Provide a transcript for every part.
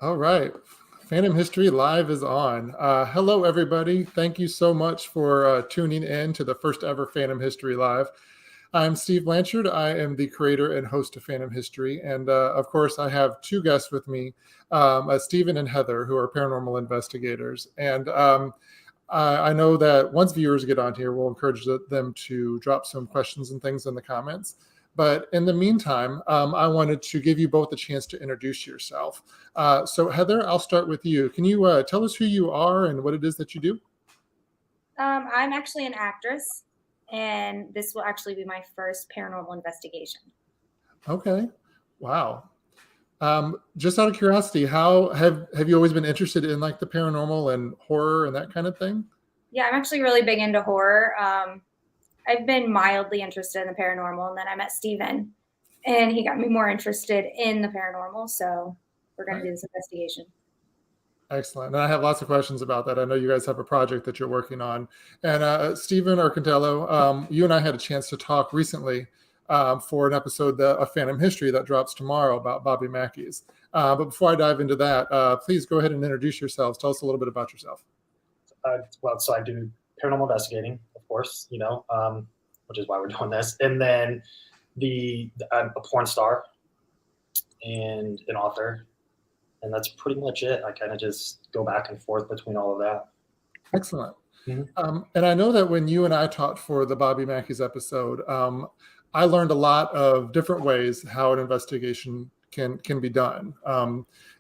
All right. Phantom History Live is on. Hello, everybody. Thank you so much for tuning in to the first ever Phantom History Live. I'm Steve Blanchard. I am the creator and host of Phantom History. And of course, I have two guests with me, Stephen and Heather, who are paranormal investigators. And I know that once viewers get on here, we'll encourage them to drop some questions and things in the comments. But in the meantime, I wanted to give you both a chance to introduce yourself. So Heather, I'll start with you. Can you tell us who you are and what it is that you do? I'm actually an actress, and this will actually be my first paranormal investigation. Okay. Wow. Just out of curiosity, how have you always been interested in like the paranormal and horror and that kind of thing? Yeah, I'm actually really big into horror. I've been mildly interested in the paranormal, and then I met Stephen, and he got me more interested in the paranormal. So we're going to do this investigation. Excellent. And I have lots of questions about that. I know you guys have a project that you're working on. And Stephen Erkinalo, you and I had a chance to talk recently for an episode of Phantom History that drops tomorrow about Bobby Mackey's. But before I dive into that, please go ahead and introduce yourselves. Tell us a little bit about yourself. So I do paranormal investigating, of course, which is why we're doing this. And then I'm a porn star and an author. And that's pretty much it. I kind of just go back and forth between all of that. Excellent. Mm-hmm. And I know that when you and I talked for the Bobby Mackey's episode, I learned a lot of different ways how an investigation can be done.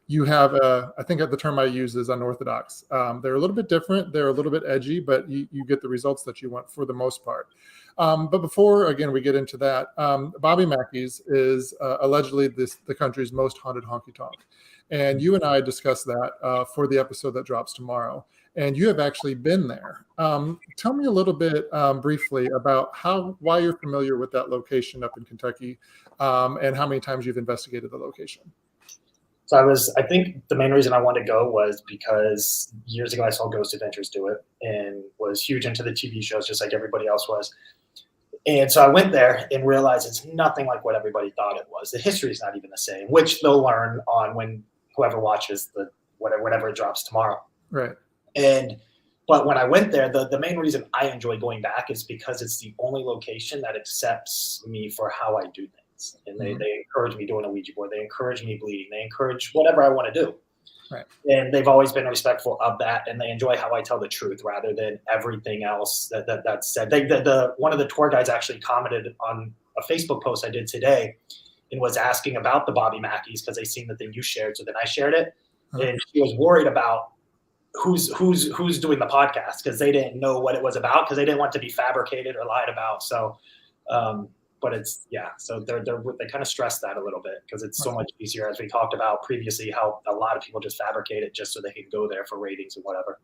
You have, I think the term I use is unorthodox. They're a little bit different. They're a little bit edgy, but you get the results that you want for the most part. But before, again, we get into that, Bobby Mackey's is allegedly the country's most haunted honky-tonk. And you and I discussed that for the episode that drops tomorrow. And you have actually been there. Tell me a little bit briefly about why you're familiar with that location up in Kentucky and how many times you've investigated the location. So I think the main reason I wanted to go was because years ago I saw Ghost Adventures do it and was huge into the TV shows just like everybody else was. And so I went there and realized it's nothing like what everybody thought it was. The history is not even the same, which they'll learn on when whoever watches whatever it drops tomorrow. Right. But when I went there, the main reason I enjoy going back is because it's the only location that accepts me for how I do things. And they encourage me doing a Ouija board. They encourage me bleeding. They encourage whatever I want to do. Right. And they've always been respectful of that. And they enjoy how I tell the truth rather than everything else that's said. One of the tour guides actually commented on a Facebook post I did today and was asking about the Bobby Mackey's because they seen the thing you shared. So then I shared it. And she was worried about who's doing the podcast because they didn't know what it was about because they didn't want to be fabricated or lied about. So, but it's, yeah, so they kind of stress that a little bit because it's so much easier, as we talked about previously, how a lot of people just fabricate it just so they can go there for ratings and whatever.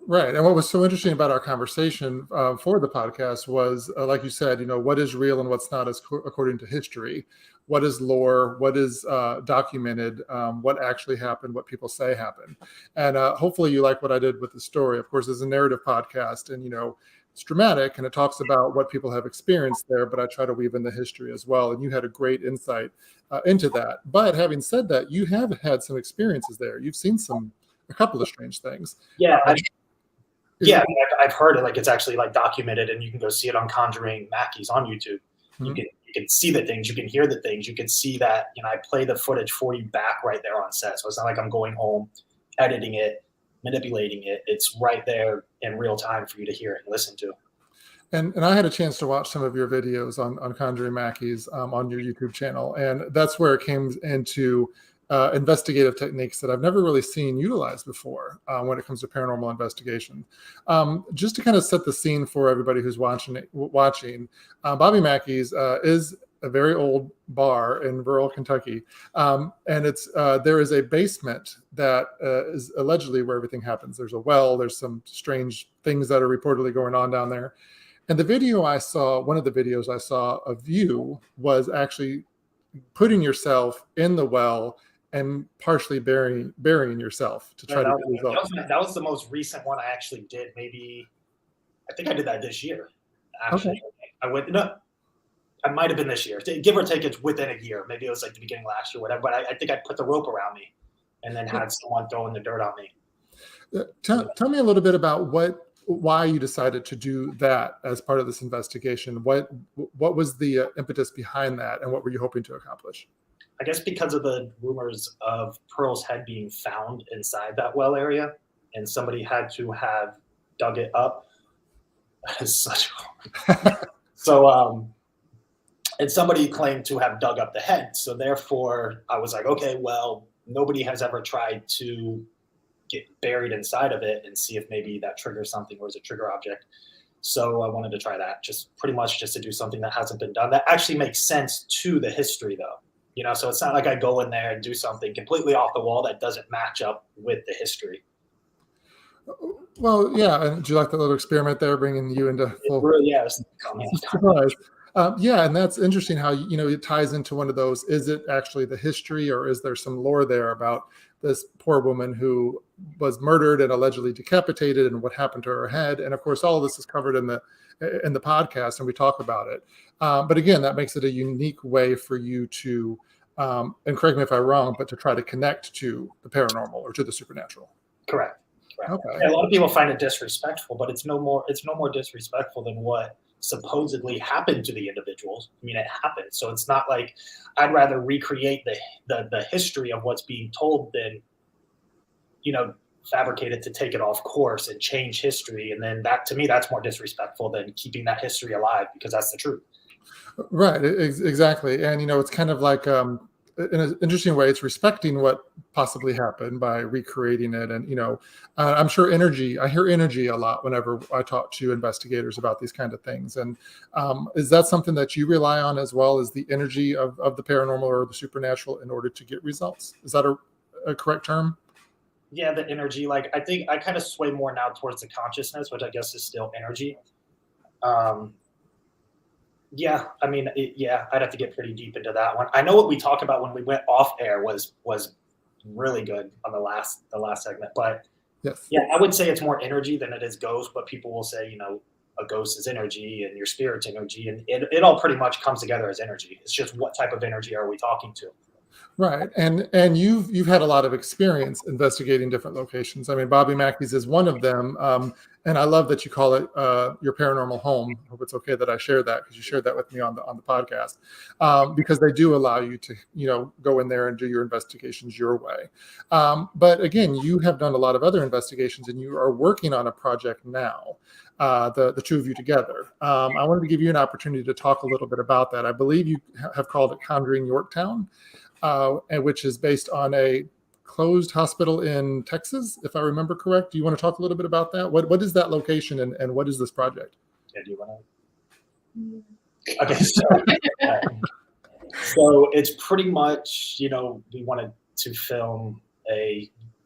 Right. And what was so interesting about our conversation for the podcast was, like you said, what is real and what's not according to history, what is lore, what is documented, what actually happened, what people say happened. And hopefully you like what I did with the story. Of course, it's a narrative podcast and, it's dramatic and it talks about what people have experienced there, but I try to weave in the history as well. And you had a great insight into that. But having said that, you have had some experiences there. You've seen a couple of strange things. Yeah. I've heard it. Like it's actually like documented, and you can go see it on Conjuring Mackey's on YouTube. Mm-hmm. You can see the things, you can hear the things, you can see that. I play the footage for you back right there on set. So it's not like I'm going home, editing it, manipulating it. It's right there in real time for you to hear it and listen to. And I had a chance to watch some of your videos on Conjuring Mackey's on your YouTube channel, and that's where it came into investigative techniques that I've never really seen utilized before when it comes to paranormal investigation. Just to kind of set the scene for everybody who's watching, Bobby Mackey's is a very old bar in rural Kentucky. And there is a basement that is allegedly where everything happens. There's a well, there's some strange things that are reportedly going on down there. And the video I saw, one of the videos I saw of you was actually putting yourself in the well and partially burying yourself to try to get results. That was the most recent one I actually did. Maybe, I think I did that this year. Actually, okay. I might have been this year, give or take. It's within a year. Maybe it was like the beginning of last year, whatever. But I think I put the rope around me, and then had someone throwing the dirt on me. Tell me a little bit about why you decided to do that as part of this investigation. What was the impetus behind that, and what were you hoping to accomplish? I guess because of the rumors of Pearl's head being found inside that well area, and somebody had to have dug it up. That is such so. And somebody claimed to have dug up the head. So therefore, I was like, okay, well, nobody has ever tried to get buried inside of it and see if maybe that triggers something or is a trigger object. So I wanted to try that, just pretty much just to do something that hasn't been done. That actually makes sense to the history, though. You know, so it's not like I go in there and do something completely off the wall that doesn't match up with the history. Well, yeah. And do you like that little experiment there, bringing you into full? It really, yeah, surprise. Yeah, and that's interesting how, you know, it ties into one of those. Is it actually the history, or is there some lore there about this poor woman who was murdered and allegedly decapitated, and what happened to her head? And of course, all of this is covered in the podcast, and we talk about it. But again, that makes it a unique way for you to, and correct me if I'm wrong, but to try to connect to the paranormal or to the supernatural. Correct. Okay. Yeah, a lot of people find it disrespectful, but it's no more disrespectful than what supposedly happened to the individuals. I mean, it happened. So it's not like I'd rather recreate the history of what's being told than, you know, fabricate it to take it off course and change history. And then that, to me, that's more disrespectful than keeping that history alive, because that's the truth. Right. Exactly. And, you know, it's kind of like, in an interesting way, it's respecting what possibly happened by recreating it. And, you know, I'm sure I hear energy a lot whenever I talk to investigators about these kind of things. And is that something that you rely on as well, as the energy of the paranormal or the supernatural in order to get results? Is that a correct term? Yeah, the energy. Like, I think I kind of sway more now towards the consciousness, which I guess is still energy. Yeah, I mean, I'd have to get pretty deep into that one. I know what we talked about when we went off air was really good on the last segment, but yes, yeah, I would say it's more energy than it is ghost. But people will say, you know, a ghost is energy and your spirit's energy, and it all pretty much comes together as energy. It's just what type of energy are we talking to? Right. And you've had a lot of experience investigating different locations. I mean, Bobby Mackey's is one of them. And I love that you call it your paranormal home. I hope it's okay that I share that, because you shared that with me on the podcast, because they do allow you to, you know, go in there and do your investigations your way. But again, you have done a lot of other investigations, and you are working on a project now, the two of you together. I wanted to give you an opportunity to talk a little bit about that. I believe you have called it Conjuring Yorktown. And which is based on a closed hospital in Texas, if I remember correct. Do you want to talk a little bit about that? What is that location, and what is this project? Yeah, do you want to? Okay, so it's pretty much, you know, we wanted to film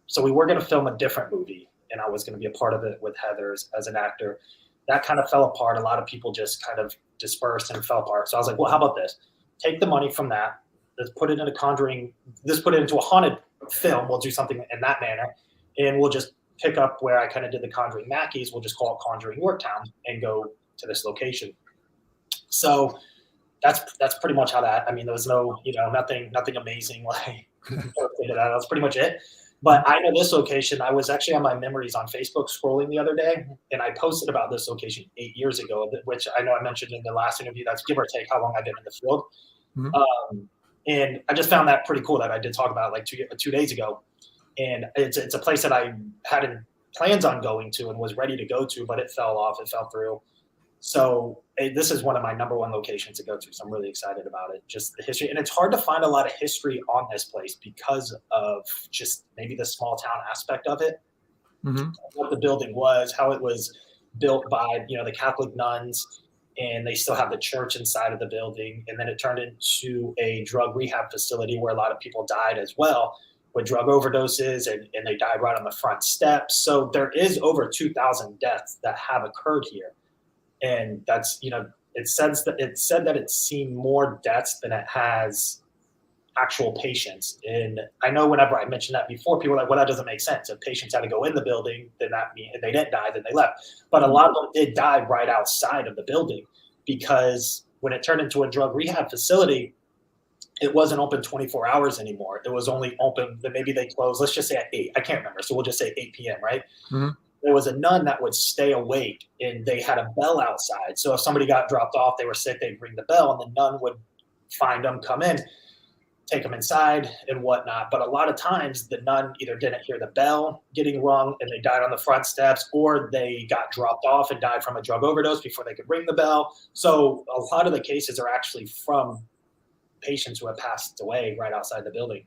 so we were going to film a different movie, and I was going to be a part of it with Heather as an actor. That kind of fell apart. A lot of people just kind of dispersed and fell apart. So I was like, well, how about this? Take the money from that. Let's put it in put it into a haunted film. We'll do something in that manner, and we'll just pick up where I kind of did the Conjuring Mackeys. We'll just call it Conjuring Yorktown and go to this location. So that's pretty much how that. I mean, there was no, you know, nothing amazing like that. That's pretty much it. But I know this location. I was actually on my memories on Facebook scrolling the other day, and I posted about this location 8 years ago, which I know I mentioned in the last interview. That's give or take how long I've been in the field. Mm-hmm. And I just found that pretty cool that I did talk about it like 2 days ago. And it's a place that I had plans on going to and was ready to go to, but it fell off. It fell through. So this is one of my number one locations to go to. So I'm really excited about it. Just the history. And it's hard to find a lot of history on this place because of just maybe the small town aspect of it. Mm-hmm. What the building was, how it was built by, you know, the Catholic nuns. And they still have the church inside of the building. And then it turned into a drug rehab facility where a lot of people died as well with drug overdoses, and they died right on the front steps. So there is over 2,000 deaths that have occurred here. And that's, you know, it said that it's seen more deaths than it has actual patients. And I know whenever I mentioned that before, people are like, well, that doesn't make sense. If patients had to go in the building, then that means if they didn't die, then they left. But a lot of them did die right outside of the building because when it turned into a drug rehab facility, it wasn't open 24 hours anymore. It was only open, maybe they closed, let's just say at 8. I can't remember. So we'll just say 8 p.m., right? Mhm. There was a nun that would stay awake, and they had a bell outside. So if somebody got dropped off, they were sick, they'd ring the bell, and the nun would find them, come in, take them inside and whatnot. But a lot of times the nun either didn't hear the bell getting rung and they died on the front steps, or they got dropped off and died from a drug overdose before they could ring the bell. So a lot of the cases are actually from patients who have passed away right outside the building.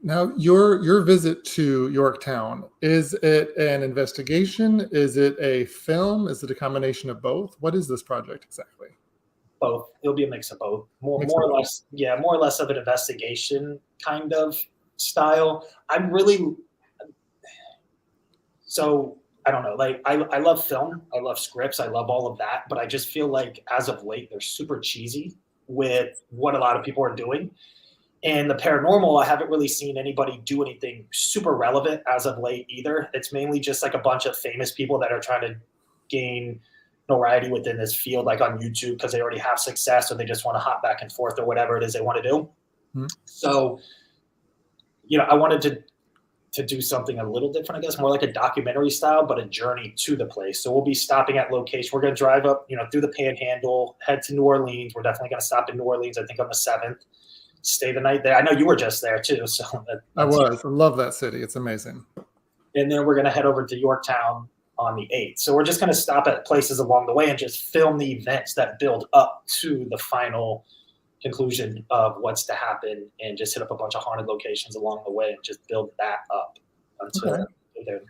Now, your visit to Yorktown, is it an investigation? Is it a film? Is it a combination of both? What is this project exactly? Both. It'll be a mix of both. More or less of an investigation kind of style. So I don't know. Like I love film. I love scripts. I love all of that. But I just feel like as of late, they're super cheesy with what a lot of people are doing. And the paranormal, I haven't really seen anybody do anything super relevant as of late either. It's mainly just like a bunch of famous people that are trying to gain notoriety within this field, like on YouTube, because they already have success, or they just want to hop back and forth, or whatever it is they want to do. Mm-hmm. So, I wanted to do something a little different, I guess, more like a documentary style, but a journey to the place. So we'll be stopping at location. We're going to drive up, through the Panhandle, head to New Orleans. We're definitely going to stop in New Orleans, I think, on the 7th. Stay the night there. I know you were just there too. So I was. I love that city. It's amazing. And then we're going to head over to Yorktown on the 8th. So we're just going to stop at places along the way and just film the events that build up to the final conclusion of what's to happen, and just hit up a bunch of haunted locations along the way and just build that up until they're.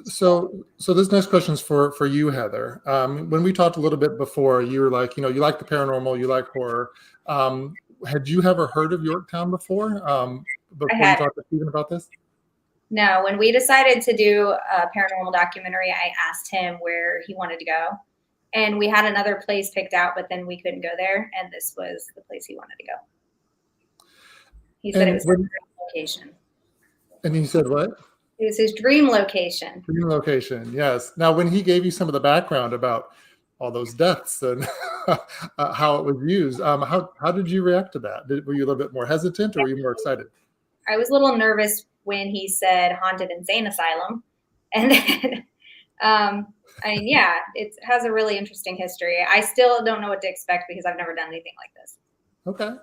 So this next question is for you, Heather. When we talked a little bit before, you were like, you like the paranormal, you like horror. Had you ever heard of Yorktown before? Before you talked to Stephen about this? No, when we decided to do a paranormal documentary, I asked him where he wanted to go. And we had another place picked out, but then we couldn't go there. And this was the place he wanted to go. He said it was his dream location. And he said what? It was his dream location. Dream location, yes. Now, when he gave you some of the background about all those deaths and how it was used, how did you react to that? Were you a little bit more hesitant, or were you more excited? I was a little nervous when he said haunted insane asylum. And then, it has a really interesting history. I still don't know what to expect because I've never done anything like this. Okay.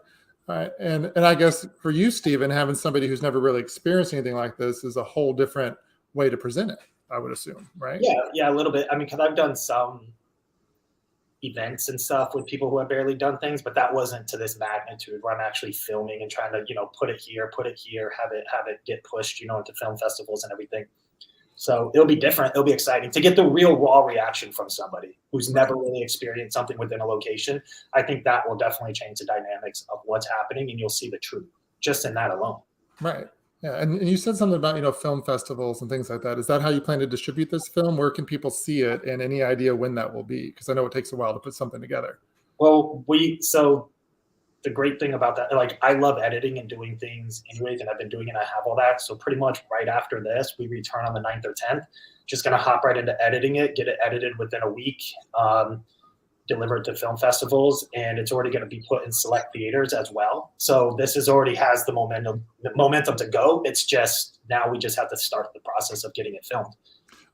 All right. And I guess for you, Stephen, having somebody who's never really experienced anything like this is a whole different way to present it, I would assume, right? Yeah, a little bit. I mean, because I've done some events and stuff with people who have barely done things, but that wasn't to this magnitude where I'm actually filming and trying to, put it here, have it get pushed, into film festivals and everything. So it'll be different. It'll be exciting to get the real raw reaction from somebody who's never really experienced something within a location. I think that will definitely change the dynamics of what's happening, and you'll see the truth just in that alone. Right. Yeah. And you said something about, film festivals and things like that. Is that how you plan to distribute this film? Where can people see it, and any idea when that will be? Because I know it takes a while to put something together. Well, so the great thing about that, like, I love editing and doing things anyways, and I've been doing it. I have all that. So pretty much right after this, we return on the 9th or 10th. Just going to hop right into editing it, get it edited within a week, delivered to film festivals, and it's already going to be put in select theaters as well. So this already has the momentum to go. It's just now we just have to start the process of getting it filmed.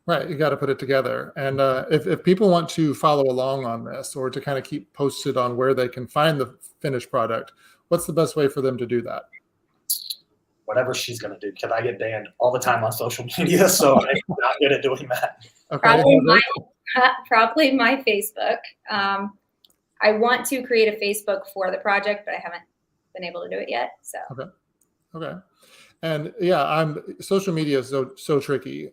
Right. You got to put it together. And if people want to follow along on this, or to kind of keep posted on where they can find the finished product, what's the best way for them to do that? Whatever she's going to do, because I get banned all the time on social media. So I'm not good at doing that. Okay. Probably my Facebook. I want to create a Facebook for the project, but I haven't been able to do it yet. So. Okay. And social media is so tricky.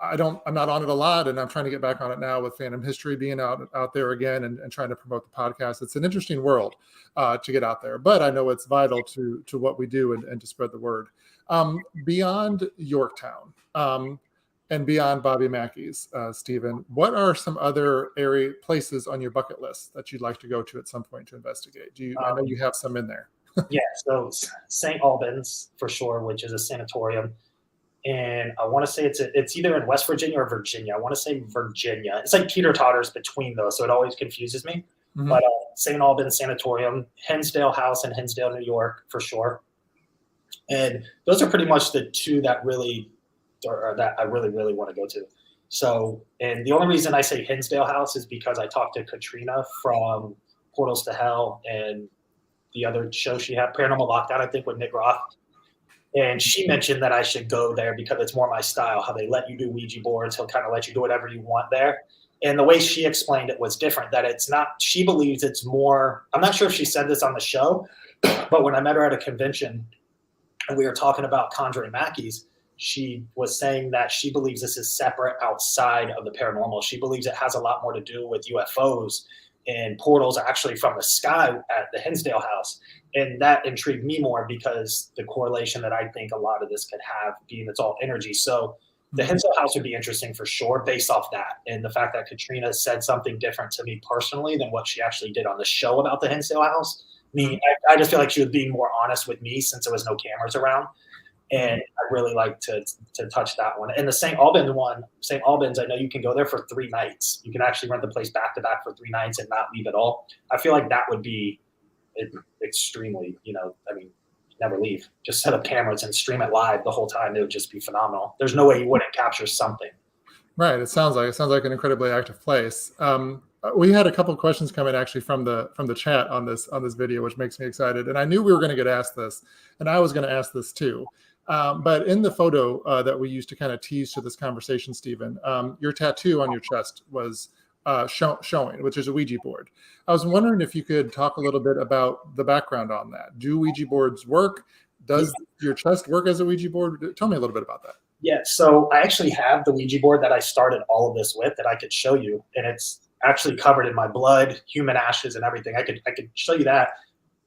I'm not on it a lot, and I'm trying to get back on it now with Phantom History being out there again, and trying to promote the podcast. It's an interesting world to get out there, but I know it's vital to what we do and to spread the word. Beyond Yorktown and beyond Bobby Mackey's, Stephen, what are some other places on your bucket list that you'd like to go to at some point to investigate? I know you have some in there. Yeah, so St. Albans for sure, which is a sanatorium. And I want to say it's either in West Virginia or Virginia. I want to say Virginia. It's like teeter-totters between those, so it always confuses me. Mhm. But St. Albans Sanatorium, Hinsdale House in Hinsdale, New York, for sure. And those are pretty much the two that really, or that I really, really want to go to. So, and the only reason I say Hinsdale House is because I talked to Katrina from Portals to Hell and the other show she had, Paranormal Lockdown, I think, with Nick Roth. And she mentioned that I should go there because it's more my style, how they let you do Ouija boards. He'll kind of let you do whatever you want there. And the way she explained it was different, that it's not, she believes it's more, I'm not sure if she said this on the show, but when I met her at a convention and we were talking about Conjuring Mackey's, she was saying that she believes this is separate outside of the paranormal. She believes it has a lot more to do with UFOs and portals actually from the sky at the Hinsdale House. And that intrigued me more because the correlation that I think a lot of this could have, being it's all energy. So the Hinsdale House would be interesting for sure based off that. And the fact that Katrina said something different to me personally than what she actually did on the show about the Hinsdale House. I just feel like she was being more honest with me since there was no cameras around. And I really like to touch that one. And the St. Albans one, St. Albans, I know you can go there for 3 nights. You can actually rent the place back to back for 3 nights and not leave at all. I feel like that would be extremely, never leave. Just set up cameras and stream it live the whole time. It would just be phenomenal. There's no way you wouldn't capture something. Right. It sounds like an incredibly active place. We had a couple of questions come in actually from the chat on this video, which makes me excited. And I knew we were going to get asked this, and I was going to ask this too. But in the photo that we used to kind of tease to this conversation, Stephen, your tattoo on your chest was showing, which is a Ouija board. I was wondering if you could talk a little bit about the background on that. Do Ouija boards work? Does your chest work as a Ouija board? Tell me a little bit about that. Yeah, so I actually have the Ouija board that I started all of this with that I could show you, and it's actually covered in my blood, human ashes, and everything. I could show you that,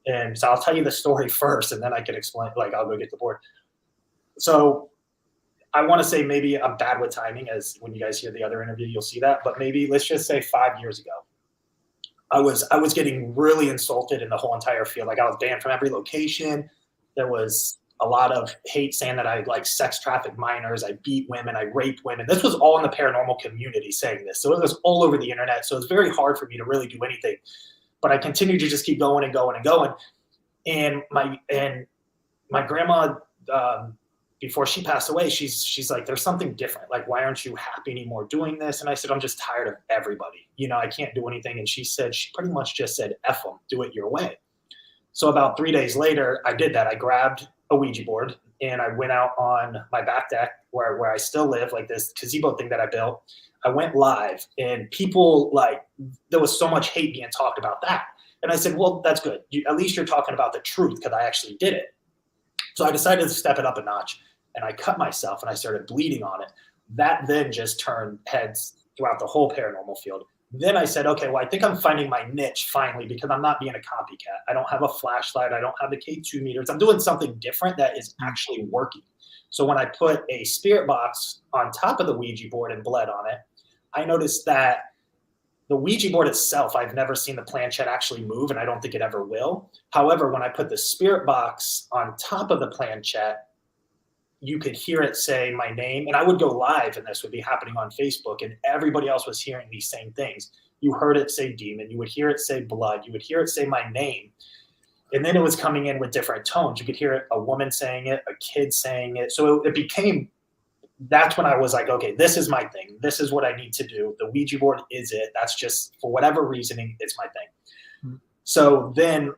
and so I'll tell you the story first, and then I can explain. Like, I'll go get the board. So I want to say maybe I'm bad with timing, as when you guys hear the other interview, you'll see that. But maybe let's just say 5 years ago, I was getting really insulted in the whole entire field. Like, I was banned from every location. There was a lot of hate saying that I like sex traffic minors, I beat women, I rape women. This was all in the paranormal community saying this. So it was all over the internet. So it's very hard for me to really do anything. But I continued to just keep going and going and going. And my grandma, before she passed away, she's like, there's something different. Like, why aren't you happy anymore doing this? And I said, I'm just tired of everybody. I can't do anything. And she pretty much just said, F them, do it your way. So about 3 days later, I did that. I grabbed a Ouija board and I went out on my back deck where I still live, like this gazebo thing that I built. I went live and people, like, there was so much hate being talked about that. And I said, well, that's good. At least you're talking about the truth because I actually did it. So I decided to step it up a notch and I cut myself and I started bleeding on it. That then just turned heads throughout the whole paranormal field. Then I said, okay, well, I think I'm finding my niche finally because I'm not being a copycat. I don't have a flashlight. I don't have the K2 meters. I'm doing something different that is actually working. So when I put a spirit box on top of the Ouija board and bled on it, I noticed that the Ouija board itself, I've never seen the planchette actually move, and I don't think it ever will. However, when I put the spirit box on top of the planchette, you could hear it say my name, and I would go live, and this would be happening on Facebook, and everybody else was hearing these same things. You heard it say demon, you would hear it say blood, you would hear it say my name, and then it was coming in with different tones. You could hear a woman saying it, a kid saying it. So it became, that's when I was like, okay, this is my thing. This is what I need to do. The Ouija board is it. That's just, for whatever reasoning, it's my thing. Mm-hmm. So then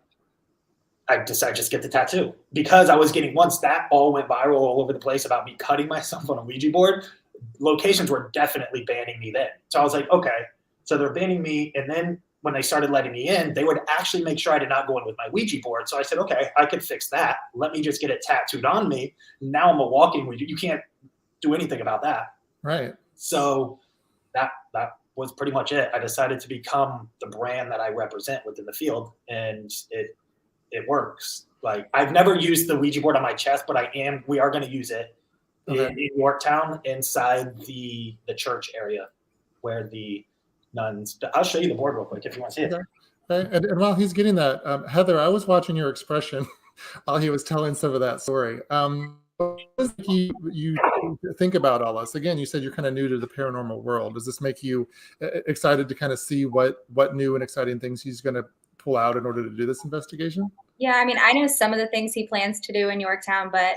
I decided to just get the tattoo because I was getting, once that all went viral all over the place about me cutting myself on a Ouija board, locations were definitely banning me then. So I was like, okay, so they're banning me. And then when they started letting me in, they would actually make sure I did not go in with my Ouija board. So I said, okay, I could fix that. Let me just get it tattooed on me. Now I'm a walking Ouija. You can't do anything about that. Right. So that was pretty much it. I decided to become the brand that I represent within the field, and it works. Like, I've never used the Ouija board on my chest, but we are going to use it in Yorktown inside the church area where the nuns, I'll show you the board real quick if you want to see it. Okay. And while he's getting that, Heather, I was watching your expression while he was telling some of that story. does you think about all this? Again, you said you're kind of new to the paranormal world. Does this make you excited to kind of see what new and exciting things he's going to pull out in order to do this investigation? Yeah, I mean, I know some of the things he plans to do in Yorktown, but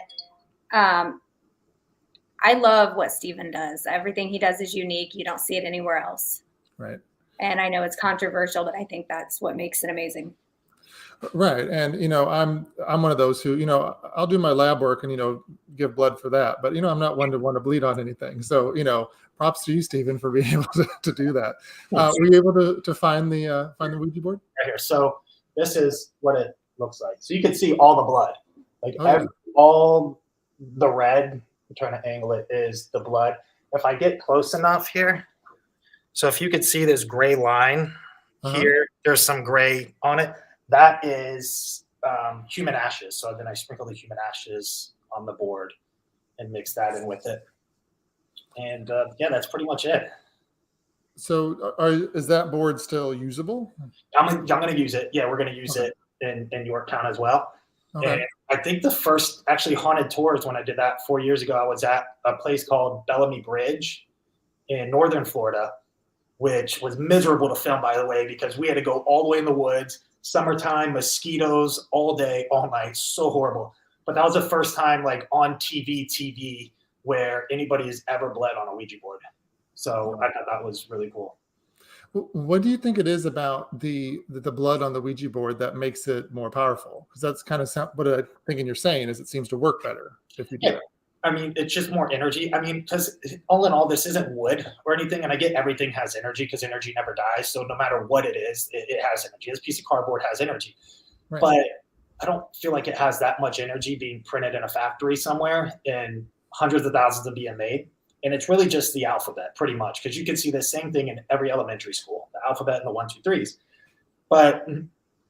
I love what Stephen does. Everything he does is unique. You don't see it anywhere else. Right. And I know it's controversial, but I think that's what makes it amazing. Right. And, I'm one of those who, I'll do my lab work and, give blood for that. But, I'm not one to want to bleed on anything. So, props to you, Stephen, for being able to do that. Were you able to find the Ouija board? Right here. So this is what it looks like. So you can see all the blood, like yeah. all the red. I'm trying to angle it, is the blood. If I get close enough here, so if you could see this gray line here, there's some gray on it. That is human ashes. So then I sprinkle the human ashes on the board and mix that in with it. And yeah, that's pretty much it. So is that board still usable? I'm going to use it. Yeah, we're going to use it in Yorktown as well. Okay. And I think the first actually haunted tours when I did that 4 years ago, I was at a place called Bellamy Bridge in northern Florida, which was miserable to film, by the way, because we had to go all the way in the woods, summertime, mosquitoes all day, all night, so horrible. But that was the first time like on TV where anybody has ever bled on a Ouija board. So I thought that was really cool. What do you think it is about the blood on the Ouija board that makes it more powerful? Because that's kind of what I'm thinking you're saying is it seems to work better if you do it. I mean, it's just more energy. I mean, because all in all, this isn't wood or anything. And I get everything has energy because energy never dies. So no matter what it is, it has energy. This piece of cardboard has energy. Right. But I don't feel like it has that much energy being printed in a factory somewhere and hundreds of thousands of being made. And it's really just the alphabet, pretty much, because you can see the same thing in every elementary school, the alphabet and the 1, 2, 3s. But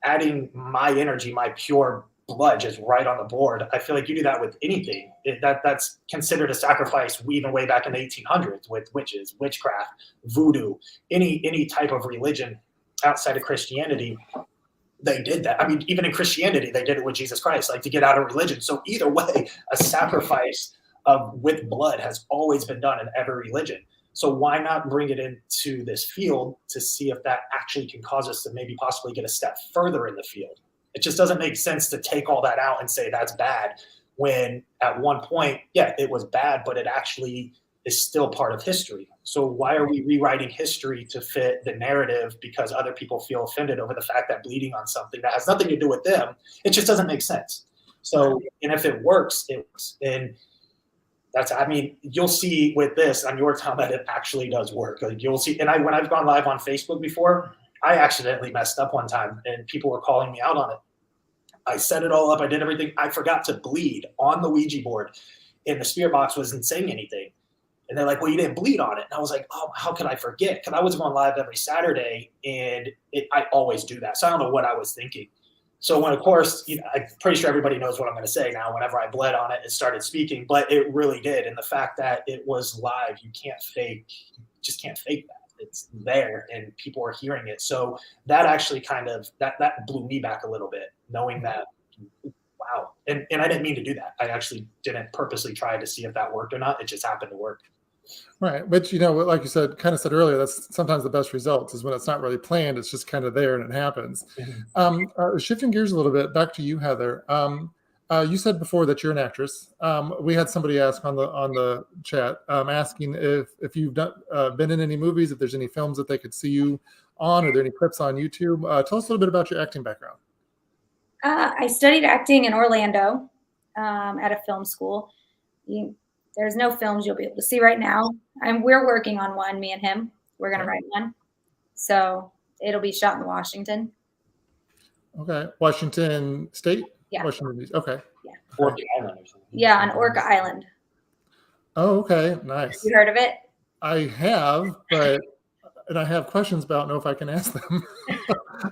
adding my energy, my pure blood just right on the board, I feel like you do that with anything. That's considered a sacrifice even way back in the 1800s with witches, witchcraft, voodoo, any type of religion outside of Christianity. They did that. I mean, even in Christianity, they did it with Jesus Christ, like to get out of religion. So either way, a sacrifice with blood has always been done in every religion. So why not bring it into this field to see if that actually can cause us to maybe possibly get a step further in the field? It just doesn't make sense to take all that out and say that's bad when at one point, yeah, it was bad, but it actually is still part of history. So why are we rewriting history to fit the narrative because other people feel offended over the fact that bleeding on something that has nothing to do with them, it just doesn't make sense. So, and if it works, it works. And that's, I mean, you'll see with this on Yorktown that it actually does work. Like you'll see, and when I've gone live on Facebook before, I accidentally messed up one time and people were calling me out on it. I set it all up. I did everything. I forgot to bleed on the Ouija board and the spirit box wasn't saying anything. And they're like, well, you didn't bleed on it. And I was like, oh, how could I forget? Because I was going live every Saturday and I always do that. So I don't know what I was thinking. So when, of course, I'm pretty sure everybody knows what I'm going to say now. Whenever I bled on it and started speaking, but it really did. And the fact that it was live, you just can't fake that. It's there and people are hearing it. So that actually kind of, that blew me back a little bit, knowing that, wow. And I didn't mean to do that. I actually didn't purposely try to see if that worked or not. It just happened to work. Right. But, like you said, kind of said earlier, that's sometimes the best results is when it's not really planned. It's just kind of there and it happens. Mm-hmm. Shifting gears a little bit, back to you, Heather. You said before that you're an actress. We had somebody ask on the chat asking if you've been in any movies, if there's any films that they could see you on, or are there any clips on YouTube? Tell us a little bit about your acting background. I studied acting in Orlando at a film school. There's no films you'll be able to see right now. We're working on one, me and him. We're going to write one. So it'll be shot in Washington. Okay. Washington State? Yeah. Washington, okay. Yeah. Orca Island or something. Yeah, on Orca Island. Oh, okay. Nice. You heard of it? I have, and I have questions about, know if I can ask them.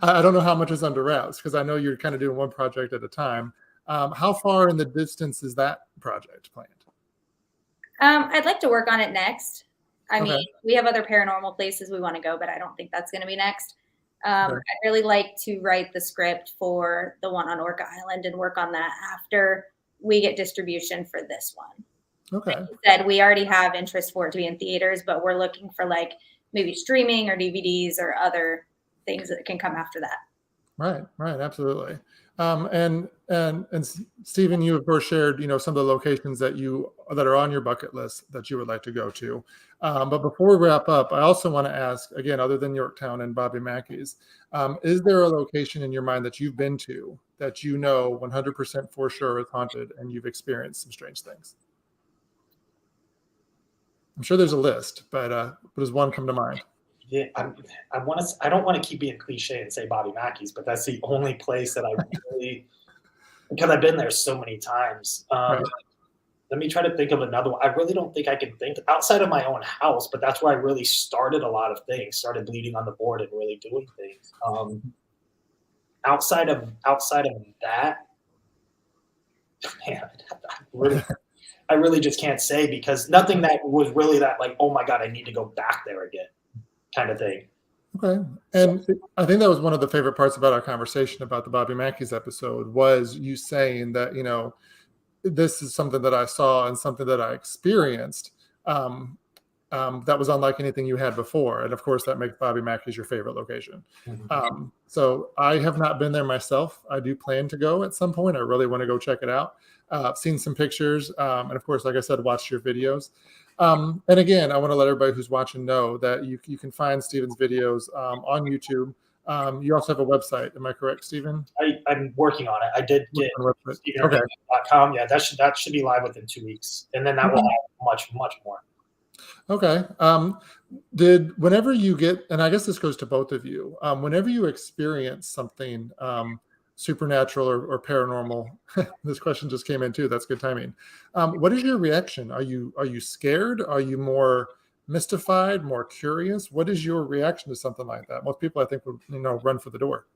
I don't know how much is under wraps because I know you're kind of doing one project at a time. How far in the distance is that project planned? I'd like to work on it next. I mean, we have other paranormal places we want to go, but I don't think that's going to be next. I'd really like to write the script for the one on Orca Island and work on that after we get distribution for this one. Okay. Like you said, we already have interest for it to be in theaters, but we're looking for like maybe streaming or DVDs or other things that can come after that. Right, absolutely. And Stephen, you of course shared, some of the locations that are on your bucket list that you would like to go to. But before we wrap up, I also want to ask again, other than Yorktown and Bobby Mackey's, is there a location in your mind that you've been to that 100% for sure is haunted and you've experienced some strange things? I'm sure there's a list, but does one come to mind? Yeah, I don't want to keep being cliche and say Bobby Mackey's, but that's the only place that I really, because I've been there so many times. Right. Let me try to think of another one. I really don't think I can think outside of my own house, but that's where I really started a lot of things, started bleeding on the board and really doing things. Outside of that, man, I really just can't say, because nothing that was really that like, oh my God, I need to go back there again kind of thing. Okay. And I think that was one of the favorite parts about our conversation about the Bobby Mackey's episode, was you saying that, this is something that I saw and something that I experienced that was unlike anything you had before. And of course, that makes Bobby Mackey's your favorite location. Mm-hmm. So I have not been there myself. I do plan to go at some point. I really want to go check it out. I've seen some pictures. And of course, like I said, watch your videos. And again, I want to let everybody who's watching know that you can find Stephen's videos on YouTube. You also have a website. Am I correct, Stephen? I'm working on it. I did get StephenErkinalo.com. Yeah, that should be live within 2 weeks. And then that will have much, much more. Okay. Whenever you get, and I guess this goes to both of you, whenever you experience something supernatural or paranormal, this question just came in too. That's good timing. What is your reaction? Are you scared? Are you more mystified, more curious? What is your reaction to something like that? Most people, I think, would run for the door.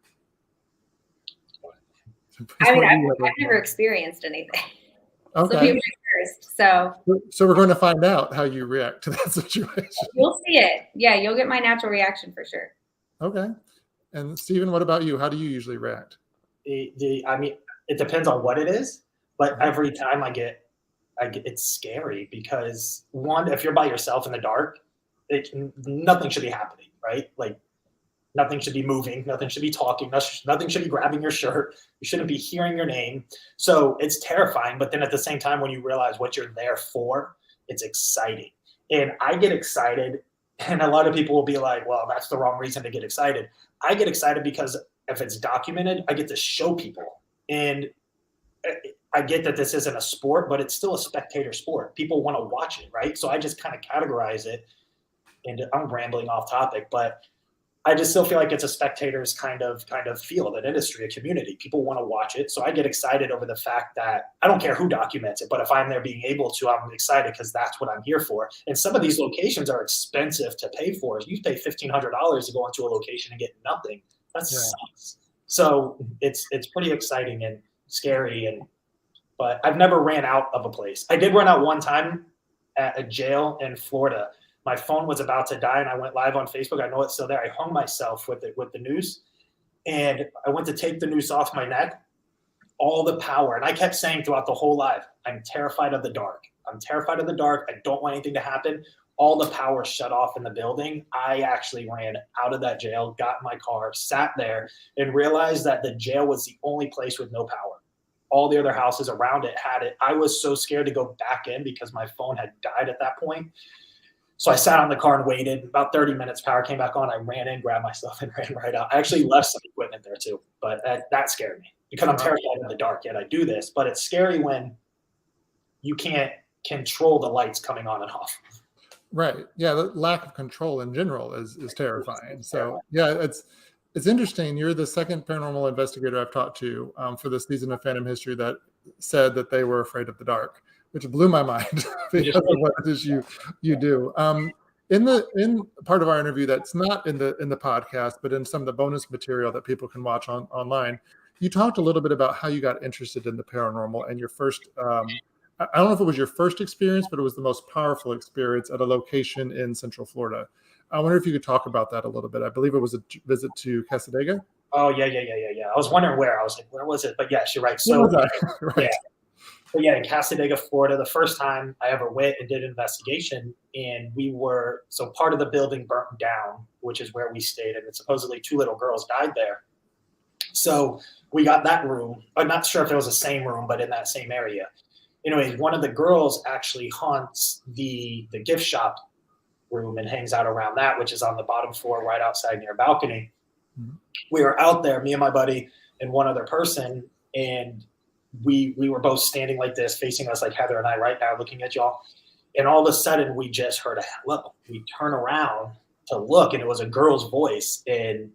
I mean, I've never experienced anything. Okay. So we're going to find out how you react to that situation. You'll see it. Yeah, you'll get my natural reaction for sure. Okay. And Stephen, what about you? How do you usually react? I mean, it depends on what it is, but every time I get it's scary, because one, if you're by yourself in the dark, nothing should be happening, right? Like nothing should be moving, nothing should be talking, nothing should be grabbing your shirt. You shouldn't be hearing your name. So it's terrifying. But then at the same time, when you realize what you're there for, it's exciting. And I get excited, and a lot of people will be like, well, that's the wrong reason to get excited. I get excited because if it's documented, I get to show people. And I get that this isn't a sport, but it's still a spectator sport. People want to watch it, right? So I just kind of categorize it, and I'm rambling off topic, but I just still feel like it's a spectator's kind of field, an industry, a community. People want to watch it. So I get excited over the fact that I don't care who documents it, but if I'm there being able to, I'm excited because that's what I'm here for. And some of these locations are expensive to pay for. You pay $1,500 to go into a location and get nothing. That sucks. So it's pretty exciting and scary. But I've never ran out of a place. I did run out one time at a jail in Florida. My phone was about to die, and I went live on Facebook. I know it's still there. I hung myself with the noose, and I went to take the noose off my neck. All the power, and I kept saying throughout the whole live, I'm terrified of the dark. I'm terrified of the dark. I don't want anything to happen. All the power shut off in the building. I actually ran out of that jail, got in my car, sat there, and realized that the jail was the only place with no power. All the other houses around it had it. I was so scared to go back in because my phone had died at that point. So I sat on the car and waited. About 30 minutes, power came back on. I ran in, grabbed my stuff, and ran right out. I actually left some equipment there too, but that scared me because I'm terrified in the dark. Yet I do this, but it's scary when you can't control the lights coming on and off. Right. Yeah. The lack of control in general is terrifying. So yeah, it's interesting. You're the second paranormal investigator I've talked to for this season of Phantom History that said that they were afraid of the dark, which blew my mind because of what it is you do. In part of our interview that's not in the podcast, but in some of the bonus material that people can watch online, you talked a little bit about how you got interested in the paranormal and your first. I don't know if it was your first experience, but it was the most powerful experience at a location in Central Florida. I wonder if you could talk about that a little bit. I believe it was a visit to But yeah, in Casadega, Florida, the first time I ever went and did an investigation, and so part of the building burnt down, which is where we stayed, and supposedly 2 little girls died there. So we got that room. I'm not sure if it was the same room, but in that same area. Anyways, one of the girls actually haunts the gift shop room and hangs out around that, which is on the bottom floor right outside near a balcony. Mm-hmm. We were out there, me and my buddy and one other person, and we were both standing like this, facing us like Heather and I right now, looking at y'all. And all of a sudden, we just heard a hello. We turn around to look, and it was a girl's voice, and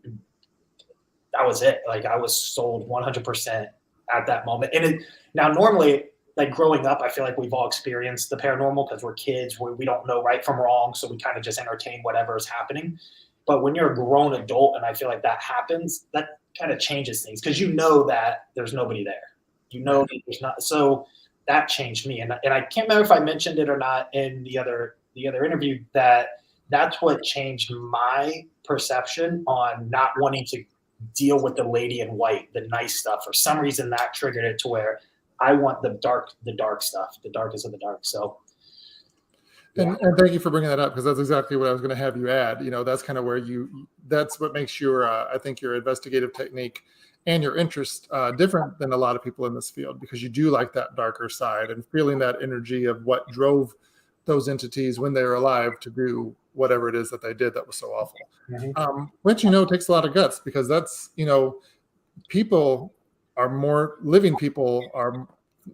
that was it. Like, I was sold 100% at that moment. And now, normally, like growing up, I feel like we've all experienced the paranormal because we're kids. We don't know right from wrong, so we kind of just entertain whatever is happening. But when you're a grown adult, and I feel like that happens, that kind of changes things because you know that there's nobody there. You know that there's not. So that changed me, and I can't remember if I mentioned it or not in the other interview, that's what changed my perception on not wanting to deal with the lady in white, the nice stuff. For some reason, that triggered it to where I want the dark stuff, the darkest of the dark. So, yeah. And thank you for bringing that up, because that's exactly what I was going to have you add. You know, that's kind of where that's what makes your, I think, your investigative technique and your interest different than a lot of people in this field, because you do like that darker side and feeling that energy of what drove those entities when they were alive to do whatever it is that they did that was so awful. Mm-hmm. Which, takes a lot of guts, because that's, living people are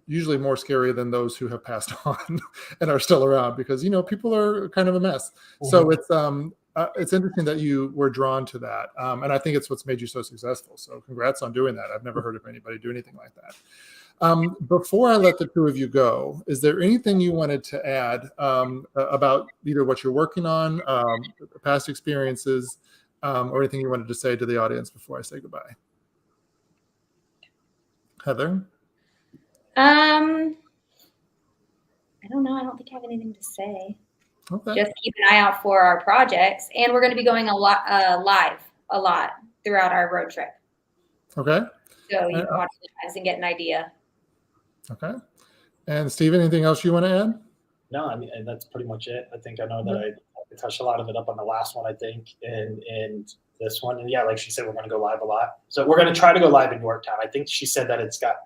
usually more scary than those who have passed on and are still around, because, people are kind of a mess. Mm-hmm. So it's interesting that you were drawn to that. And I think it's what's made you so successful. So congrats on doing that. I've never heard of anybody do anything like that. Before I let the 2 of you go, is there anything you wanted to add about either what you're working on, past experiences, or anything you wanted to say to the audience before I say goodbye? Heather? I don't know. I don't think I have anything to say. Okay. Just keep an eye out for our projects, and we're going to be going live a lot throughout our road trip. Okay. So you can watch the guys and get an idea. Okay. And Stephen, anything else you want to add? No, I mean, that's pretty much it. I think I know that I touched a lot of it up on the last one, I think, and this one. And yeah, like she said, we're going to go live a lot. So we're going to try to go live in Yorktown. I think she said that it's bad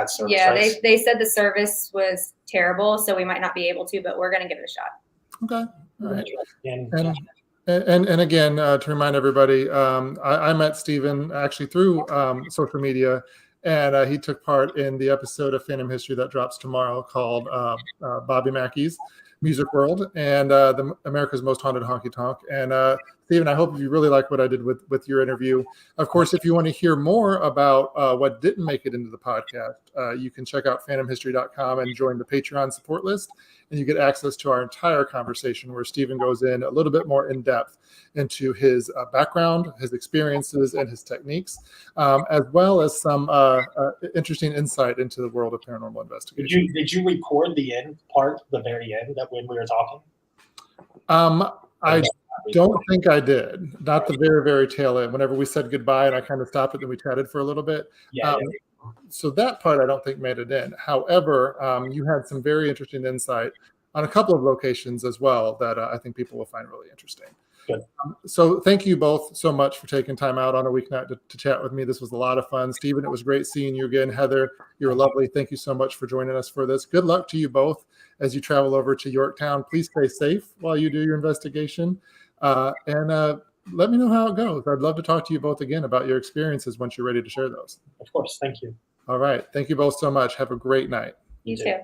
service. Yeah, right? they said the service was terrible, so we might not be able to, but we're going to give it a shot. Okay. All right. And again, to remind everybody, I met Stephen actually through social media, and he took part in the episode of Phantom History that drops tomorrow called Bobby Mackey's Music World and the America's Most Haunted Honky Tonk. And Stephen, I hope you really like what I did with your interview. Of course, if you want to hear more about what didn't make it into the podcast, you can check out phantomhistory.com and join the Patreon support list. And you get access to our entire conversation where Stephen goes in a little bit more in depth into his background, his experiences, and his techniques, as well as some interesting insight into the world of paranormal investigation. Did you record the end part, the very end, that when we were talking? I don't think I did. Not the very, very tail end. Whenever we said goodbye and I kind of stopped it and we chatted for a little bit. Yeah. So that part I don't think made it in. However, you had some very interesting insight on a couple of locations as well that I think people will find really interesting. Good. So thank you both so much for taking time out on a weeknight to chat with me. This was a lot of fun. Stephen, it was great seeing you again. Heather, you were lovely. Thank you so much for joining us for this. Good luck to you both as you travel over to Yorktown. Please stay safe while you do your investigation. And let me know how it goes. I'd love to talk to you both again about your experiences once you're ready to share those. Of course. Thank you. All right. Thank you both so much. Have a great night. You too.